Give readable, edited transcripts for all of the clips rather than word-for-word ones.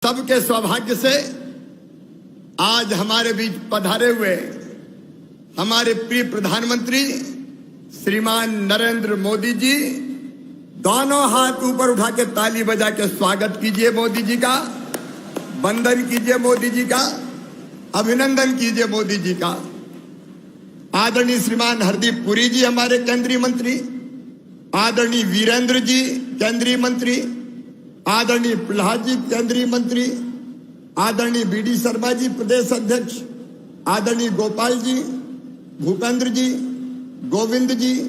सबके सौभाग्य से आज हमारे बीच पधारे हुए हमारे प्रिय प्रधानमंत्री श्रीमान नरेंद्र मोदी जी, दोनों हाथ ऊपर उठा के ताली बजा के स्वागत कीजिए मोदी जी का, वंदन कीजिए मोदी जी का, अभिनंदन कीजिए मोदी जी का। आदरणीय श्रीमान हरदीप पुरी जी हमारे केंद्रीय मंत्री, आदरणीय वीरेंद्र जी केंद्रीय मंत्री, आदरणीय प्रहलाद जी केंद्रीय मंत्री, आदरणीय बीडी शर्मा जी प्रदेश अध्यक्ष, आदरणीय गोपाल जी, भूपेंद्र जी, गोविंद जी,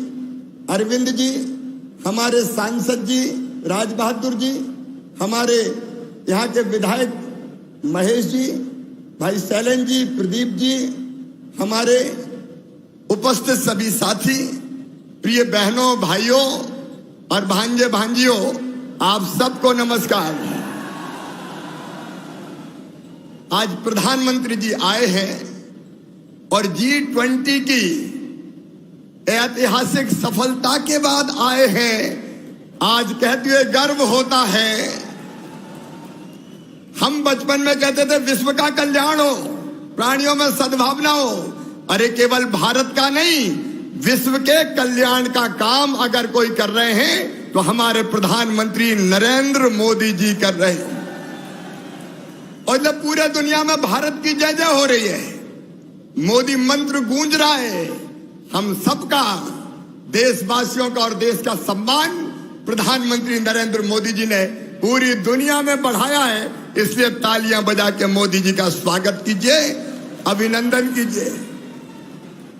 अरविंद जी, हमारे सांसद जी राज बहादुर जी, हमारे यहाँ के विधायक महेश जी, भाई शैलेंद्र जी, प्रदीप जी, हमारे उपस्थित सभी साथी, प्रिय बहनों भाइयों और भांजे भांजियों, आप सबको नमस्कार। आज प्रधानमंत्री जी आए हैं और G20 की ऐतिहासिक सफलता के बाद आए हैं। आज कहते हुए गर्व होता है। हम बचपन में कहते थे विश्व का कल्याण हो, प्राणियों में सद्भावना हो। अरे केवल भारत का नहीं, विश्व के कल्याण का काम अगर कोई कर रहे हैं तो हमारे प्रधानमंत्री नरेंद्र मोदी जी कर रहे हैं। और जब पूरे दुनिया में भारत की जय जय हो रही है, मोदी मंत्र गूंज रहा है, हम सबका, देशवासियों का और देश का सम्मान प्रधानमंत्री नरेंद्र मोदी जी ने पूरी दुनिया में बढ़ाया है। इसलिए तालियां बजा के मोदी जी का स्वागत कीजिए, अभिनंदन कीजिए।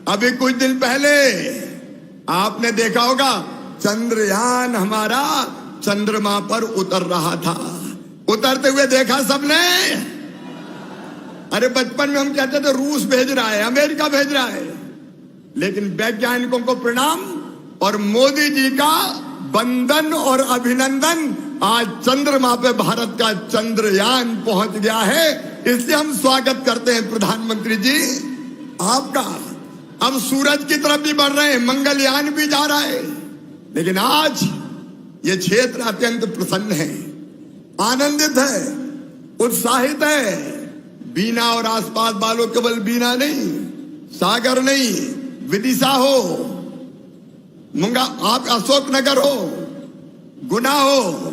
अभी कुछ दिन पहले आपने देखा होगा चंद्रयान हमारा चंद्रमा पर उतर रहा था। उतरते हुए देखा सबने। अरे बचपन में हम कहते थे रूस भेज रहा है, अमेरिका भेज रहा है, लेकिन वैज्ञानिकों को प्रणाम और मोदी जी का वंदन और अभिनंदन। आज चंद्रमा पे भारत का चंद्रयान पहुंच गया है, इसलिए हम स्वागत करते हैं प्रधानमंत्री जी आपका। अब सूरज की तरफ भी बढ़ रहे हैं, मंगलयान भी जा रहा है, लेकिन आज ये क्षेत्र अत्यंत प्रसन्न है, आनंदित है, उत्साहित है। बीना और आसपास वालों केवल बीना नहीं, सागर नहीं, विदिशा हो, मुंगा आप अशोकनगर हो, गुना हो,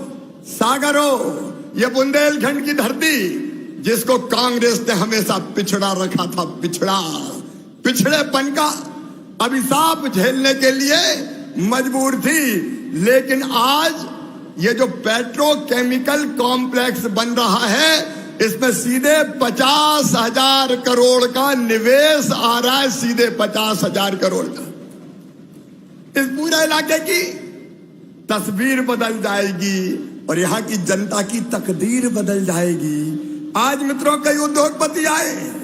सागर हो, ये बुंदेलखंड की धरती जिसको कांग्रेस ने हमेशा पिछड़ा रखा था, पिछड़ेपन का अभिशाप झेलने के लिए मजबूर थी। लेकिन आज ये जो पेट्रोकेमिकल कॉम्प्लेक्स बन रहा है, इसमें सीधे 50,000 करोड़ का निवेश आ रहा है, सीधे 50,000 करोड़ का। इस पूरे इलाके की तस्वीर बदल जाएगी और यहाँ की जनता की तकदीर बदल जाएगी। आज मित्रों कई उद्योगपति आए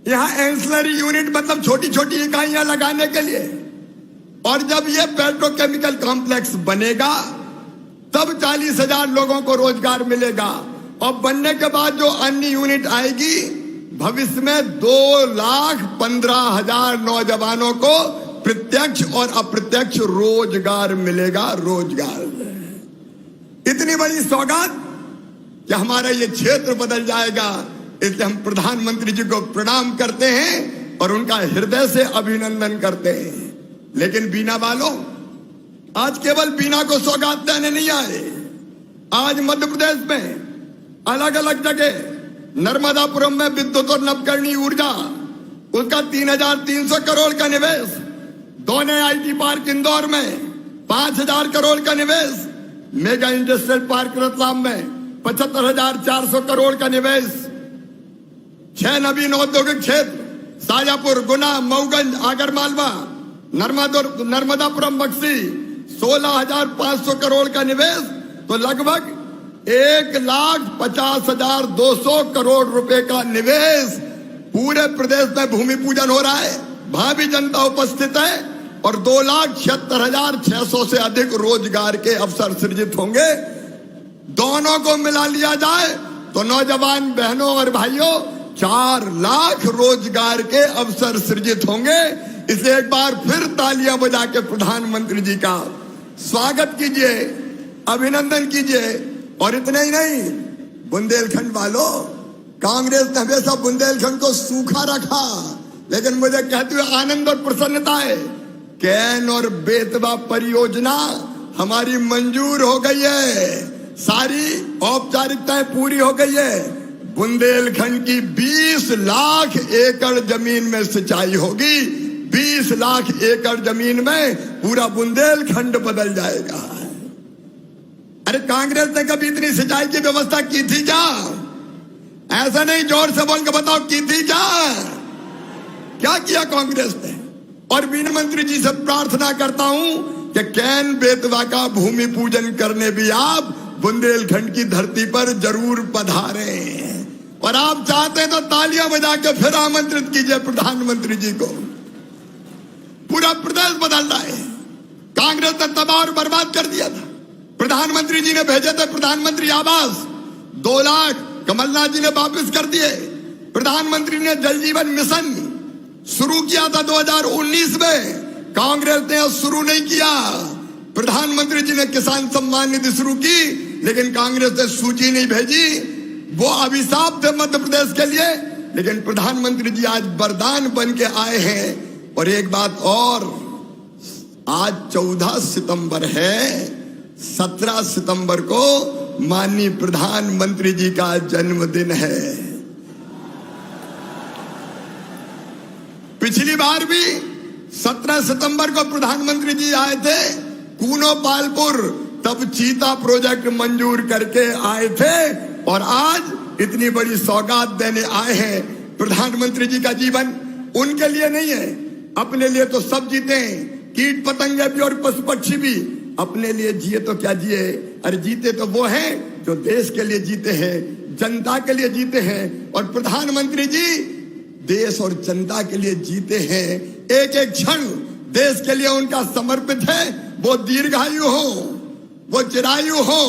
यहाँ एंसिलरी यूनिट, मतलब छोटी छोटी इकाइयां लगाने के लिए। और जब ये पेट्रोकेमिकल कॉम्प्लेक्स बनेगा तब 40,000 लोगों को रोजगार मिलेगा। और बनने के बाद जो अन्य यूनिट आएगी, भविष्य में 2,15,000 नौजवानों को प्रत्यक्ष और अप्रत्यक्ष रोजगार मिलेगा। रोजगार, इतनी बड़ी सौगात कि हमारा ये क्षेत्र बदल जाएगा। इसलिए हम प्रधानमंत्री जी को प्रणाम करते हैं और उनका हृदय से अभिनंदन करते हैं। लेकिन बीना वालों, आज केवल बीना को सौगात देने नहीं आए। आज मध्य प्रदेश में अलग अलग जगह, नर्मदापुरम में विद्युत और नवकरणीय ऊर्जा, उसका 3,300 करोड़ का निवेश। 2 नए IT पार्क इंदौर में 5,000 करोड़ का निवेश। मेगा इंडस्ट्रियल पार्क रतलाम में 75,400 करोड़ का निवेश। 6 नवीन औद्योगिक क्षेत्र, शाजापुर, गुना, मऊगंज, आगरमालवा, नर्मदापुरम, बक्सी, 16,500 करोड़ का निवेश। तो लगभग 1,50,200 करोड़ रुपए का निवेश। पूरे प्रदेश में भूमि पूजन हो रहा है, भावी जनता उपस्थित है और 2,76,600 से अधिक रोजगार के अवसर सृजित होंगे। दोनों को मिला लिया जाए तो नौजवान बहनों और भाइयों 4 लाख रोजगार के अवसर सृजित होंगे। इसलिए एक बार फिर तालियां बजा के प्रधानमंत्री जी का स्वागत कीजिए, अभिनंदन कीजिए। और इतना ही नहीं, बुंदेलखंड वालों, कांग्रेस ने हमेशा बुंदेलखंड को सूखा रखा, लेकिन मुझे कहते हुए आनंद और प्रसन्नता है, कैन और बेतवा परियोजना हमारी मंजूर हो गई है, सारी औपचारिकताएं पूरी हो गई है। बुंदेलखंड की 20 लाख एकड़ जमीन में सिंचाई होगी, 20 लाख एकड़ जमीन में पूरा बुंदेलखंड बदल जाएगा। अरे कांग्रेस ने कभी इतनी सिंचाई की व्यवस्था की थी क्या? ऐसा नहीं, जोर से बोल के बताओ, की थी क्या किया कांग्रेस ने? और वित्त मंत्री जी से प्रार्थना करता हूं कि कैन बेतवा का भूमि पूजन करने भी आप बुंदेलखंड की धरती पर जरूर पधारें। और आप चाहते हैं तो तालियां बजा के फिर आमंत्रित कीजिए प्रधानमंत्री जी को। पूरा प्रदेश बदल रहा है, कांग्रेस ने तबाह और बर्बाद कर दिया था। प्रधानमंत्री जी ने भेजे थे प्रधानमंत्री आवास, 2 लाख कमलनाथ जी ने वापस कर दिए। प्रधानमंत्री ने जल जीवन मिशन शुरू किया था 2019 में, कांग्रेस ने शुरू नहीं किया। प्रधानमंत्री जी ने किसान सम्मान निधि शुरू की, लेकिन कांग्रेस ने सूची नहीं भेजी। वो अभिशाप थे मध्य प्रदेश के लिए, लेकिन प्रधानमंत्री जी आज वरदान बन के आए हैं। और एक बात और, आज 14 सितंबर है, 17 सितंबर को माननीय प्रधानमंत्री जी का जन्मदिन है। पिछली बार भी 17 सितंबर को प्रधानमंत्री जी आए थे कूनो पालपुर, तब चीता प्रोजेक्ट मंजूर करके आए थे। और आज इतनी बड़ी सौगात देने आए हैं। प्रधानमंत्री जी का जीवन उनके लिए नहीं है, अपने लिए तो सब जीते हैं, कीट पतंगे भी और पशु पक्षी भी। अपने लिए जिए तो क्या जिए, अरे जीते तो वो हैं जो देश के लिए जीते हैं, जनता के लिए जीते हैं। और प्रधानमंत्री जी देश और जनता के लिए जीते हैं, एक एक क्षण देश के लिए उनका समर्पित है। वो दीर्घायु हो, वो चिरायु हो,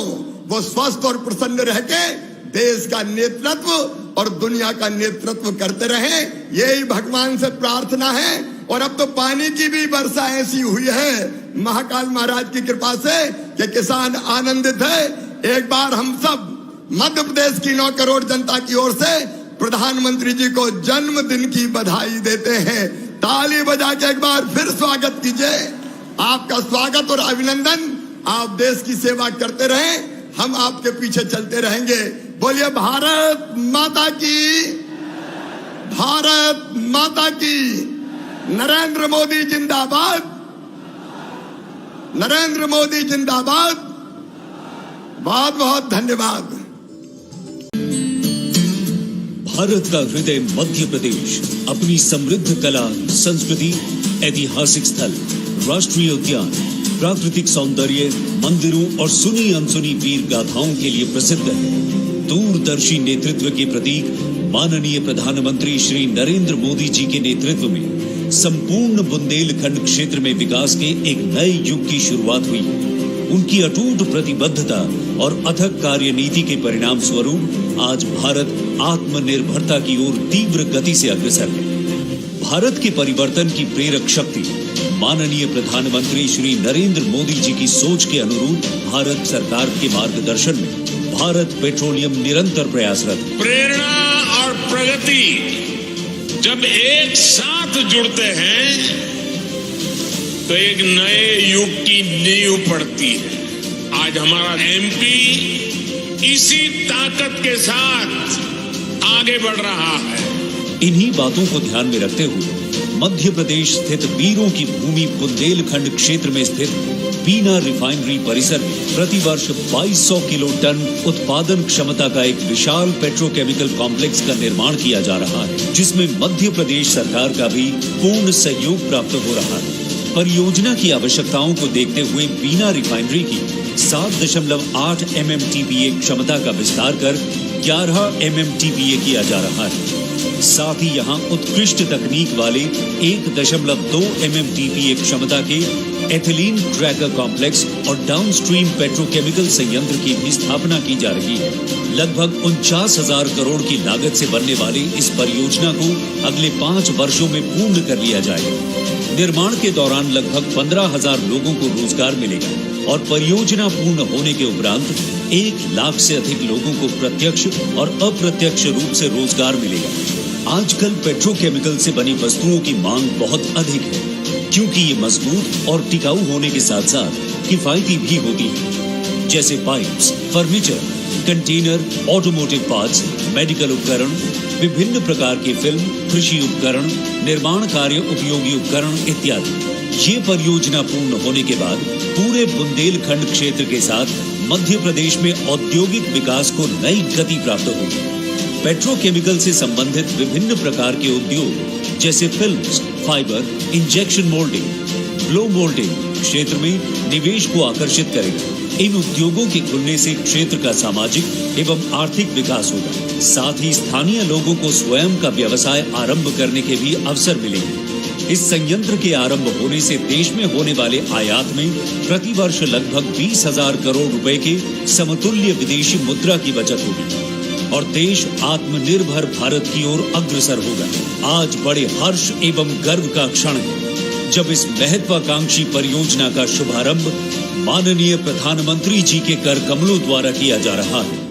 वो स्वस्थ और प्रसन्न रह के देश का नेतृत्व और दुनिया का नेतृत्व करते रहे, यही भगवान से प्रार्थना है। और अब तो पानी की भी वर्षा ऐसी हुई है महाकाल महाराज की कृपा से कि किसान आनंदित है। एक बार हम सब मध्य प्रदेश की 9 करोड़ जनता की ओर से प्रधानमंत्री जी को जन्मदिन की बधाई देते हैं। ताली बजा के एक बार फिर स्वागत कीजिए। आपका स्वागत और अभिनंदन। आप देश की सेवा करते रहें, हम आपके पीछे चलते रहेंगे। बोलिए भारत माता की, भारत माता की। नरेंद्र मोदी जिंदाबाद, नरेंद्र मोदी जिंदाबाद। बहुत बहुत धन्यवाद। भारत का हृदय मध्य प्रदेश अपनी समृद्ध कला, संस्कृति, ऐतिहासिक स्थल, राष्ट्रीय उद्यान, प्राकृतिक सौंदर्य, मंदिरों और सुनी अनसुनी वीर गाथाओं के लिए प्रसिद्ध है। दूरदर्शी नेतृत्व के प्रतीक माननीय प्रधानमंत्री श्री नरेंद्र मोदी जी के नेतृत्व में संपूर्ण बुंदेलखंड क्षेत्र में विकास के एक नए युग की शुरुआत हुई। उनकी अटूट प्रतिबद्धता और अथक कार्यनीति के परिणाम स्वरूप आज भारत आत्मनिर्भरता की ओर तीव्र गति से अग्रसर है। भारत के परिवर्तन की प्रेरक शक्ति माननीय प्रधानमंत्री श्री नरेंद्र मोदी जी की सोच के अनुरूप भारत सरकार के मार्गदर्शन में भारत पेट्रोलियम निरंतर प्रयासरत है। प्रेरणा और प्रगति जब एक साथ जुड़ते हैं तो एक नए युग की नींव पड़ती है। आज हमारा एमपी इसी ताकत के साथ आगे बढ़ रहा है। इन्हीं बातों को ध्यान में रखते हुए मध्य प्रदेश स्थित वीरों की भूमि बुंदेलखंड क्षेत्र में स्थित बीना रिफाइनरी परिसर में प्रतिवर्ष 2200 किलो टन उत्पादन क्षमता का एक विशाल पेट्रोकेमिकल कॉम्प्लेक्स का निर्माण किया जा रहा है, जिसमें मध्य प्रदेश सरकार का भी पूर्ण सहयोग प्राप्त हो रहा है। परियोजना की आवश्यकताओं को देखते हुए बीना रिफाइनरी की 7.8 MMTPA क्षमता का विस्तार कर 11 MMTPA किया जा रहा है। साथ ही यहां उत्कृष्ट तकनीक वाले 1.2 MMTPA क्षमता के एथिलीन क्रैकर कॉम्प्लेक्स और डाउनस्ट्रीम पेट्रोकेमिकल संयंत्र की भी स्थापना की जा रही है। लगभग 49,000 करोड़ की लागत से बनने वाली इस परियोजना को अगले 5 वर्षों में पूर्ण कर लिया जाएगा। निर्माण के दौरान लगभग 15,000 लोगों को रोजगार मिलेगा। और परियोजना पूर्ण होने के उपरांत 1 लाख से अधिक लोगों को प्रत्यक्ष और अप्रत्यक्ष रूप से रोजगार मिलेगा। आजकल पेट्रोकेमिकल से बनी वस्तुओं की मांग बहुत अधिक है, क्योंकि ये मजबूत और टिकाऊ होने के साथ साथ किफायती भी होती है, जैसे pipes, furniture, container, automotive parts, medical उपकरण, विभिन्न प्रकार के फिल्म, कृषि उपकरण, निर्माण कार्य उपयोगी उपकरण इत्यादि। ये परियोजना पूर्ण होने के बाद पूरे बुंदेलखंड क्षेत्र के साथ मध्य प्रदेश में औद्योगिक विकास को नई गति प्राप्त होगी। पेट्रोकेमिकल से संबंधित विभिन्न प्रकार के उद्योग जैसे films, fibre, injection moulding, blow moulding क्षेत्र में निवेश को आकर्षित करेगा। इन उद्योगों के खुलने से क्षेत्र का सामाजिक एवं आर्थिक विकास होगा। साथ ही स्थानीय लोगों को स्वयं का व्यवसाय आरंभ करने के भी अवसर मिलेंगे। इस संयंत्र के आरंभ होने से देश में होने वाले आयात में प्रति वर्ष लगभग 20,000 करोड़ रुपए के समतुल्य विदेशी मुद्रा की बचत होगी और देश आत्मनिर्भर भारत की ओर अग्रसर होगा। आज बड़े हर्ष एवं गर्व का क्षण है जब इस महत्वाकांक्षी परियोजना का शुभारंभ माननीय प्रधानमंत्री जी के कर कमलों द्वारा किया जा रहा है।